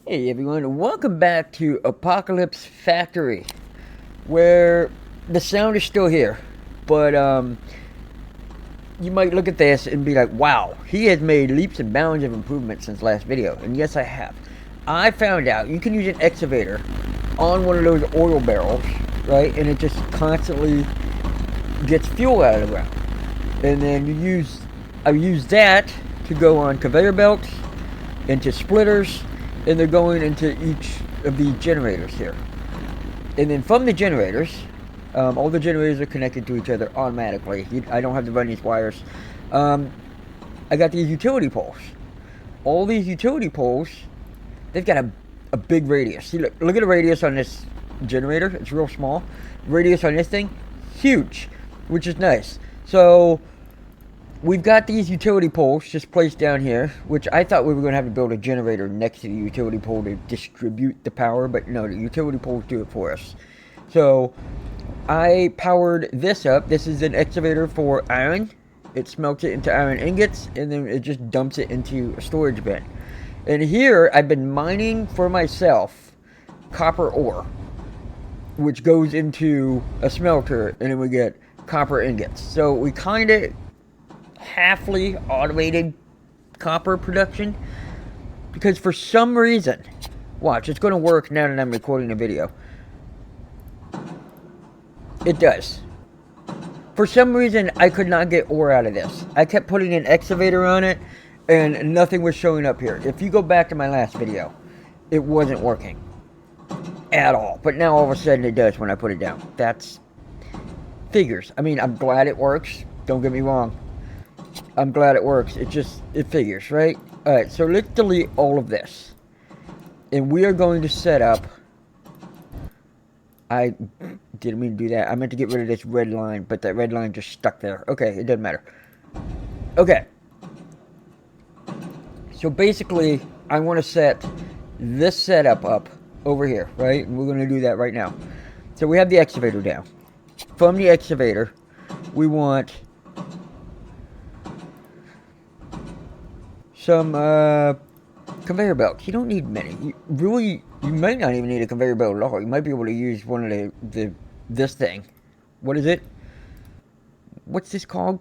Hey everyone, welcome back to Apocalypse Factory, where the sound is still here, but you might look at this and be like, wow, he has made leaps and bounds of improvement since last video, and yes I have. I found out you can use an excavator on one of those oil barrels, right, and it just constantly gets fuel out of the ground, and then I use that to go on conveyor belts, into splitters, and they're going into each of these generators here. And then from the generators, all the generators are connected to each other automatically. I don't have to run these wires. Um, I got these utility poles. All these utility poles, they've got a big radius. See, look at the radius on this generator. It's real small. Radius on this thing, huge, which is nice. So we've got these utility poles just placed down here, which I thought we were going to have to build a generator next to the utility pole to distribute the power, but no, the utility poles do it for us. So I powered this up. This is an excavator for iron. It smelts it into iron ingots, and then it just dumps it into a storage bin. And here I've been mining for myself copper ore, which goes into a smelter, and then we get copper ingots. So we kind of halfly automated copper production, because for some reason, watch, it's going to work now that I'm recording the video. It does. For some reason, I could not get ore out of this. I kept putting an excavator on it, and nothing was showing up here. If you go back to my last video, it wasn't working at all. But now all of a sudden it does when I put it down. That's figures. I mean, I'm glad it works. Don't get me wrong. I'm glad it works. It figures, right? Alright, so let's delete all of this. And we are going to set up... I didn't mean to do that. I meant to get rid of this red line, but that red line just stuck there. Okay, it doesn't matter. Okay. So basically, I want to set this setup up over here, right? And we're going to do that right now. So we have the excavator down. From the excavator, we want some conveyor belts. You don't need many. You might not even need a conveyor belt at all. You might be able to use one of this thing. What is it? What's this called?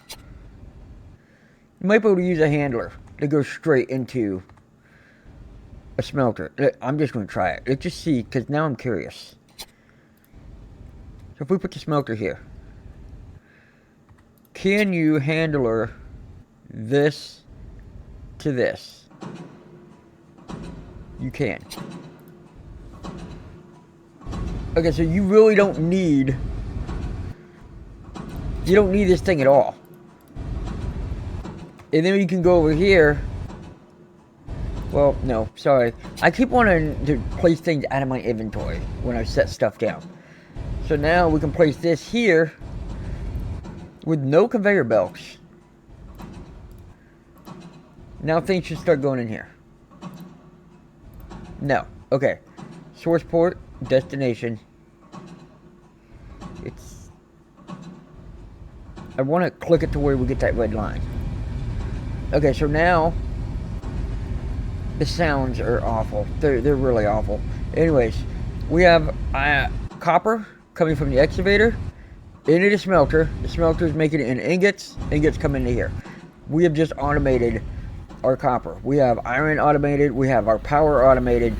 You might be able to use a handler to go straight into a smelter. I'm just going to try it. Let's just see, because now I'm curious. So if we put the smelter here, can you handler this to this? You can. Okay, so you really don't need... You don't need this thing at all. And then you can go over here. Well, no, sorry. I keep wanting to place things out of my inventory when I set stuff down. So now we can place this here with no conveyor belts. Now things should start going in here. No. Okay. Source port, destination. I want to click it to where we get that red line. Okay, so now the sounds are awful. They're really awful. Anyways, we have copper coming from the excavator into the smelter. The smelter is making it in ingots. Ingots come into here. We have just automated our copper. We have iron automated. We have our power automated.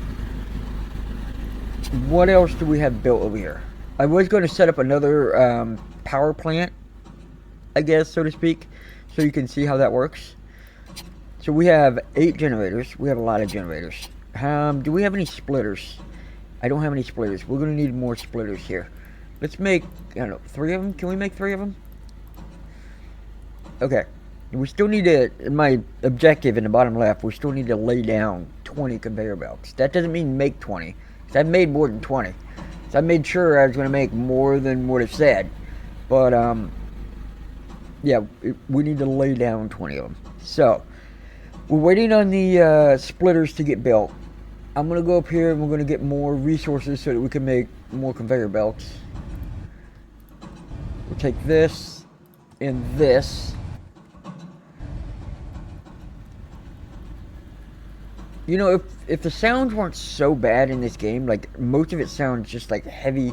What else do we have built over here? I was going to set up another power plant, I guess, so to speak, so you can see how that works. So we have 8 generators. We have a lot of generators. Do we have any splitters? I don't have any splitters. We're going to need more splitters here. Let's make, I don't know, 3 of them? Can we make 3 of them? Okay. We still need to, my objective in the bottom left, we still need to lay down 20 conveyor belts. That doesn't mean make 20. Because I've made more than 20. So I made sure I was going to make more than what it said. But, yeah, we need to lay down 20 of them. So, we're waiting on the splitters to get built. I'm going to go up here and we're going to get more resources so that we can make more conveyor belts. We'll take this and this. You know, if the sounds weren't so bad in this game, like most of it sounds just like heavy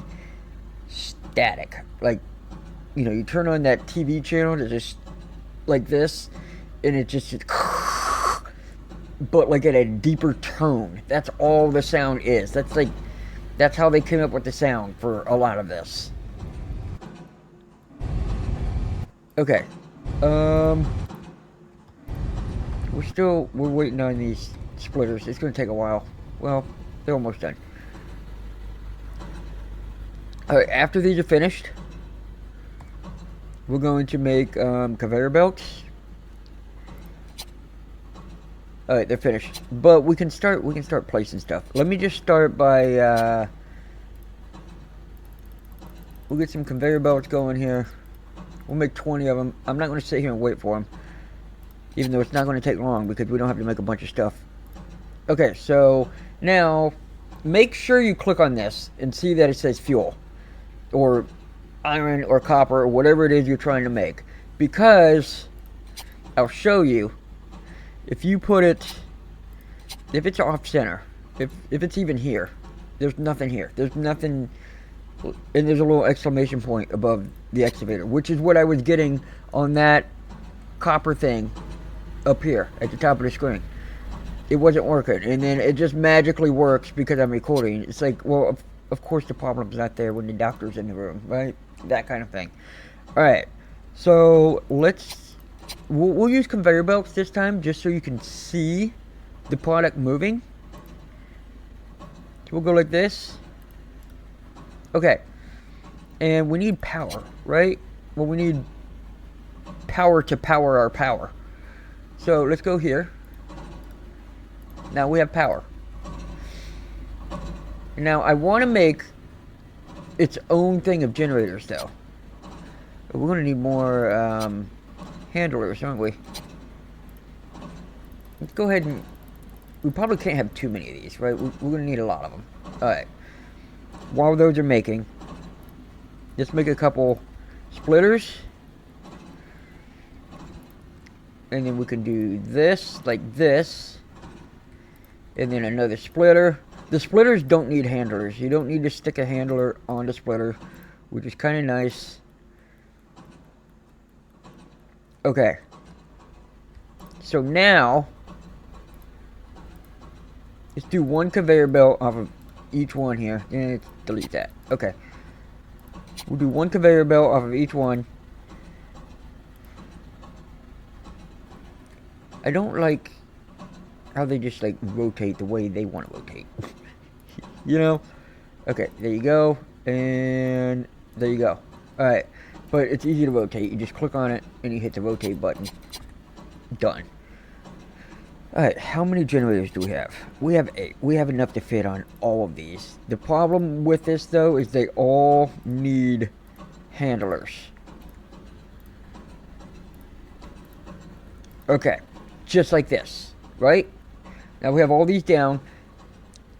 static. Like, you know, you turn on that TV channel to just like this, and it just but like at a deeper tone. That's all the sound is. That's how they came up with the sound for a lot of this. Okay. We're waiting on these splitters. It's gonna take a while. Well, they're almost done. Alright, after these are finished, we're going to make conveyor belts. Alright, they're finished. But we can start placing stuff. Let me just start by we'll get some conveyor belts going here. We'll make 20 of them. I'm not going to sit here and wait for them, even though it's not going to take long because we don't have to make a bunch of stuff. Okay, so now make sure you click on this and see that it says fuel or iron or copper or whatever it is you're trying to make, because I'll show you, if you put it, if it's off center, if it's even here, there's nothing here, there's nothing, and there's a little exclamation point above the excavator, which is what I was getting on that copper thing up here at the top of the screen. It wasn't working, and then it just magically works because I'm recording. It's like, well, of course the problem's not there when the doctor's in the room, right? That kind of thing. Alright, so we'll use conveyor belts this time just so you can see the product moving. So we'll go like this. Okay, and we need power, right? Well, we need power to power our power. So let's go here. Now we have power. Now I want to make its own thing of generators, though. We're going to need more handlers, aren't we? Let's go ahead and... We probably can't have too many of these, right? We're going to need a lot of them. Alright. While those are making, let's make a couple splitters. And then we can do this, like this. And then another splitter. The splitters don't need handlers. You don't need to stick a handler on the splitter, which is kind of nice. Okay. So now, let's do one conveyor belt off of each one here. And delete that. Okay. We'll do one conveyor belt off of each one. I don't like how they just like rotate the way they want to rotate. You know? Okay, there you go. And there you go. Alright. But it's easy to rotate. You just click on it and you hit the rotate button. Done. Alright, how many generators do we have? We have 8. We have enough to fit on all of these. The problem with this, though, is they all need handlers. Okay, just like this, right? Now we have all these down.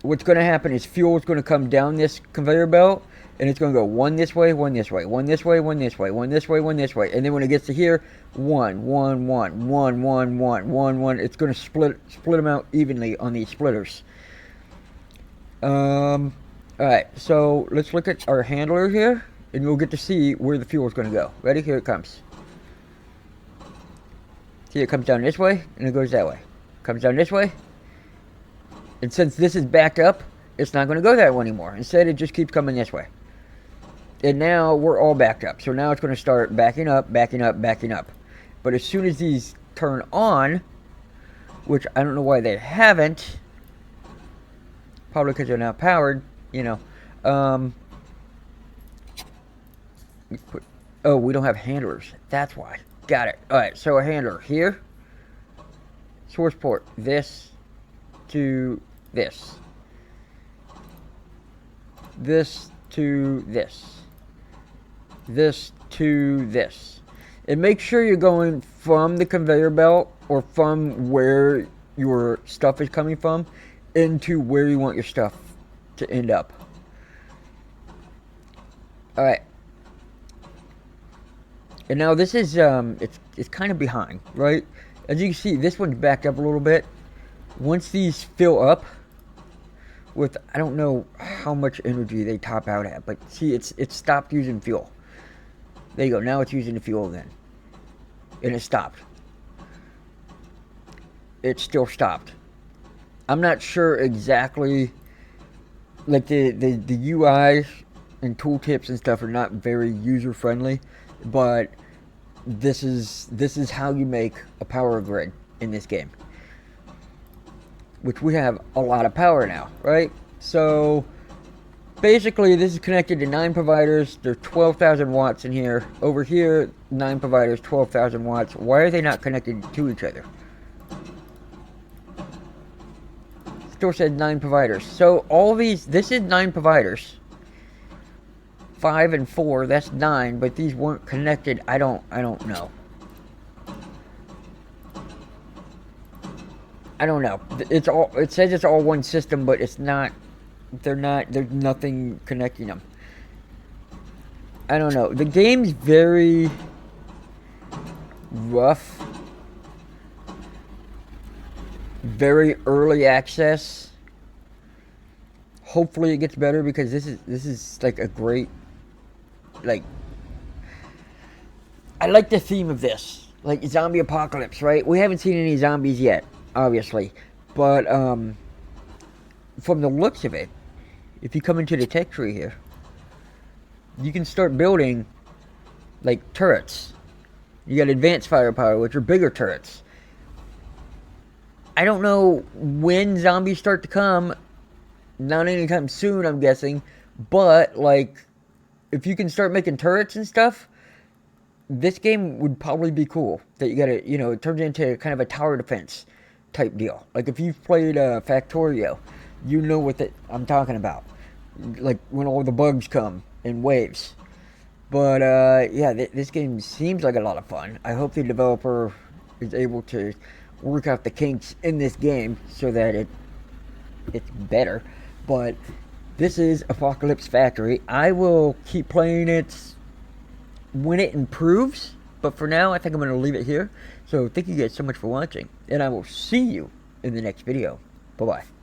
What's going to happen is fuel is going to come down this conveyor belt, and it's going to go one this way, one this way, one this way, one this way, one this way, one this way, and then when it gets to here, one, it's going to split them out evenly on these splitters. Alright, so let's look at our handler here, and you'll get to see where the fuel is going to go. Ready? Here it comes. See, it comes down this way, and it goes that way. Comes down this way, and since this is backed up, it's not going to go that way anymore. Instead, it just keeps coming this way. And now we're all backed up. So now it's going to start backing up, backing up, backing up. But as soon as these turn on, which I don't know why they haven't, probably because they're not powered, you know. Oh, we don't have handlers. That's why. Got it. Alright, so a handler here. Source port. This to this. This to this. This to this. And make sure you're going from the conveyor belt or from where your stuff is coming from into where you want your stuff to end up. Alright. And now this is, it's kind of behind, right? As you can see, this one's backed up a little bit. Once these fill up with, I don't know how much energy they top out at, but see, it's stopped using fuel. There you go. Now it's using the fuel again, and it stopped. It still stopped. I'm not sure exactly. Like the UI and tooltips and stuff are not very user friendly, but this is how you make a power grid in this game, which we have a lot of power now, right? So basically this is connected to 9 providers. There's 12,000 watts in here. Over here, 9 providers, 12,000 watts. Why are they not connected to each other? Still said 9 providers. So all these, this is 9 providers. 5 and 4, that's 9, but these weren't connected. I don't know. I don't know. It's all, it says it's all one system, but it's not. There's nothing connecting them. I don't know. The game's very rough. Very early access. Hopefully it gets better, because this is like a great, like, I like the theme of this, like zombie apocalypse, right? We haven't seen any zombies yet, obviously, but from the looks of it, if you come into the tech tree here, you can start building like turrets. You got advanced firepower, which are bigger turrets. I don't know when zombies start to come. Not anytime soon, I'm guessing. But, like, if you can start making turrets and stuff, this game would probably be cool. That you gotta, you know, it turns into kind of a tower defense type deal. Like, if you've played Factorio, you know what I'm talking about. Like, when all the bugs come in waves. But, yeah, this game seems like a lot of fun. I hope the developer is able to work out the kinks in this game so that it's better. But this is Apocalypse Factory. I will keep playing it when it improves, but for now I think I'm going to leave it here. So thank you guys so much for watching, and I will see you in the next video. Bye bye.